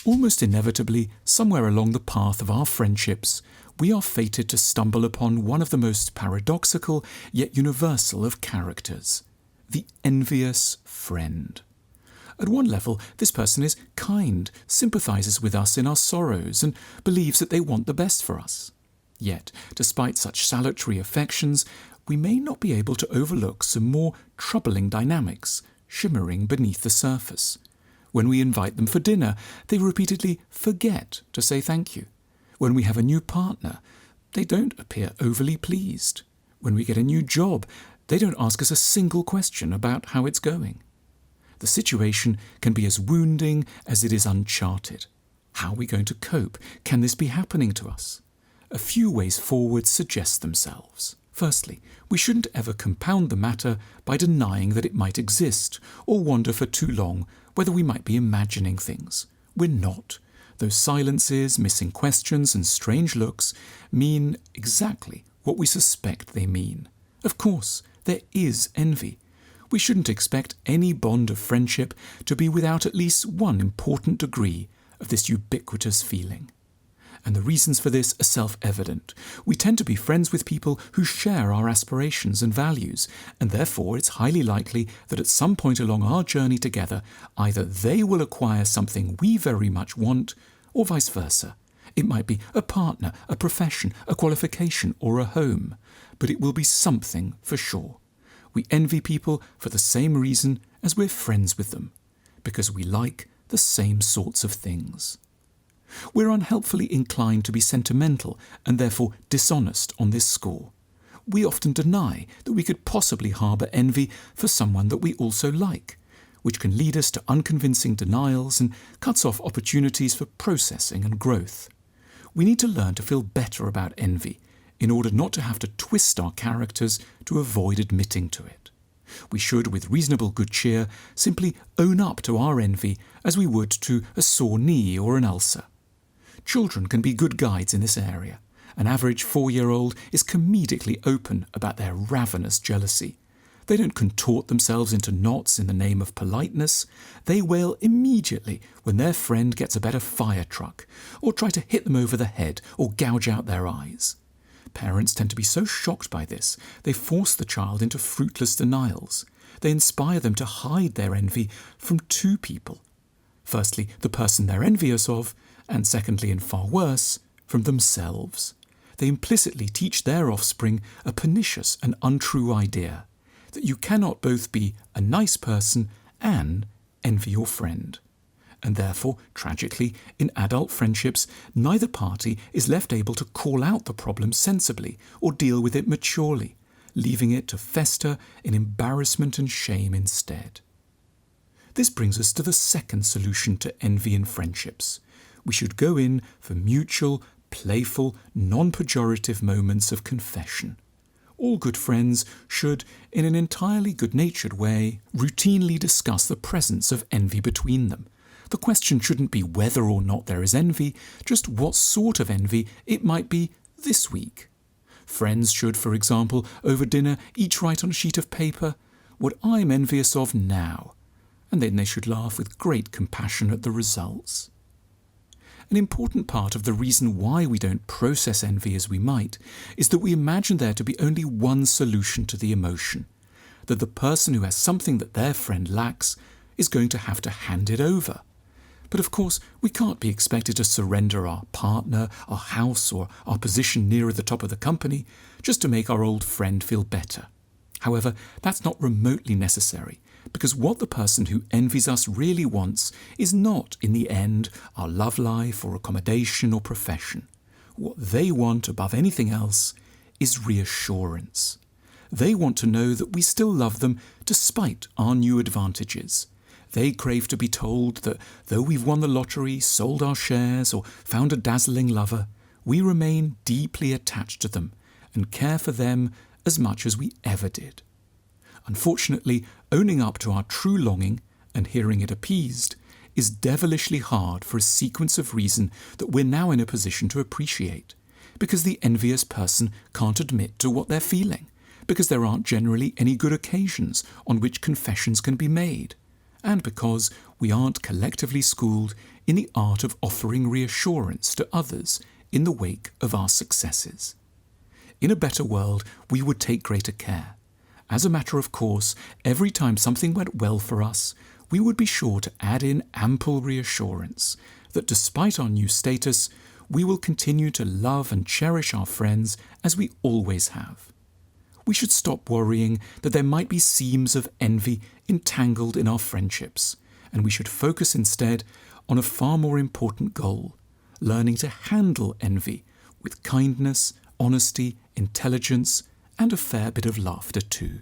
Almost inevitably, somewhere along the path of our friendships, we are fated to stumble upon one of the most paradoxical yet universal of characters, the envious friend. At one level, this person is kind, sympathises with us in our sorrows, and believes that they want the best for us. Yet, despite such salutary affections, we may not be able to overlook some more troubling dynamics shimmering beneath the surface. When we invite them for dinner, they repeatedly forget to say thank you. When we have a new partner, they don't appear overly pleased. When we get a new job, they don't ask us a single question about how it's going. The situation can be as wounding as it is uncharted. How are we going to cope? Can this be happening to us? A few ways forward suggest themselves. Firstly, we shouldn't ever compound the matter by denying that it might exist, or wonder for too long whether we might be imagining things. We're not. Those silences, missing questions, and strange looks mean exactly what we suspect they mean. Of course, there is envy. We shouldn't expect any bond of friendship to be without at least one important degree of this ubiquitous feeling. And the reasons for this are self-evident. We tend to be friends with people who share our aspirations and values, and therefore it's highly likely that at some point along our journey together, either they will acquire something we very much want, or vice versa. It might be a partner, a profession, a qualification, or a home, but it will be something for sure. We envy people for the same reason as we're friends with them, because we like the same sorts of things. We're unhelpfully inclined to be sentimental and therefore dishonest on this score. We often deny that we could possibly harbour envy for someone that we also like, which can lead us to unconvincing denials and cuts off opportunities for processing and growth. We need to learn to feel better about envy in order not to have to twist our characters to avoid admitting to it. We should, with reasonable good cheer, simply own up to our envy as we would to a sore knee or an ulcer. Children can be good guides in this area. An average 4-year-old is comedically open about their ravenous jealousy. They don't contort themselves into knots in the name of politeness. They wail immediately when their friend gets a better fire truck, or try to hit them over the head or gouge out their eyes. Parents tend to be so shocked by this, they force the child into fruitless denials. They inspire them to hide their envy from two people. Firstly, the person they're envious of, and secondly, and far worse, from themselves. They implicitly teach their offspring a pernicious and untrue idea, that you cannot both be a nice person and envy your friend. And therefore, tragically, in adult friendships, neither party is left able to call out the problem sensibly or deal with it maturely, leaving it to fester in embarrassment and shame instead. This brings us to the second solution to envy in friendships. We should go in for mutual, playful, non-pejorative moments of confession. All good friends should, in an entirely good-natured way, routinely discuss the presence of envy between them. The question shouldn't be whether or not there is envy, just what sort of envy it might be this week. Friends should, for example, over dinner, each write on a sheet of paper, "What I'm envious of now," and then they should laugh with great compassion at the results. An important part of the reason why we don't process envy as we might is that we imagine there to be only one solution to the emotion, that the person who has something that their friend lacks is going to have to hand it over. But of course, we can't be expected to surrender our partner, our house, or our position nearer the top of the company just to make our old friend feel better. However, that's not remotely necessary, because what the person who envies us really wants is not, in the end, our love life or accommodation or profession. What they want above anything else is reassurance. They want to know that we still love them despite our new advantages. They crave to be told that though we've won the lottery, sold our shares, or found a dazzling lover, we remain deeply attached to them and care for them as much as we ever did. Unfortunately, owning up to our true longing and hearing it appeased is devilishly hard for a sequence of reason that we're now in a position to appreciate, because the envious person can't admit to what they're feeling, because there aren't generally any good occasions on which confessions can be made, and because we aren't collectively schooled in the art of offering reassurance to others in the wake of our successes. In a better world, we would take greater care. As a matter of course, every time something went well for us, we would be sure to add in ample reassurance that despite our new status, we will continue to love and cherish our friends as we always have. We should stop worrying that there might be seams of envy entangled in our friendships, and we should focus instead on a far more important goal, learning to handle envy with kindness, honesty, intelligence, and a fair bit of laughter too.